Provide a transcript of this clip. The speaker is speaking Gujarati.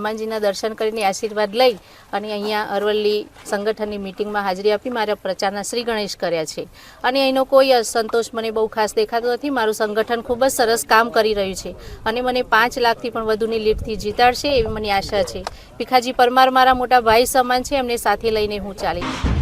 હનુમાનજીના દર્શન કરીને આશીર્વાદ લઈ અને અહીંયા અરવલ્લી સંગઠનની મિટિંગમાં હાજરી આપી મારા પ્રચારના શ્રી ગણેશ કર્યા છે અને અહીંનો કોઈ અસંતોષ મને બહુ ખાસ દેખાતો નથી। મારું સંગઠન ખૂબ જ સરસ કામ કરી રહ્યું છે અને મને 5 લાખથી પણ વધુની લીડથી જીતાડશે એવી મને આશા છે। ભીખાજી પરમાર મારા મોટા ભાઈ સમાન છે, એમને સાથે લઈને હું ચાલી।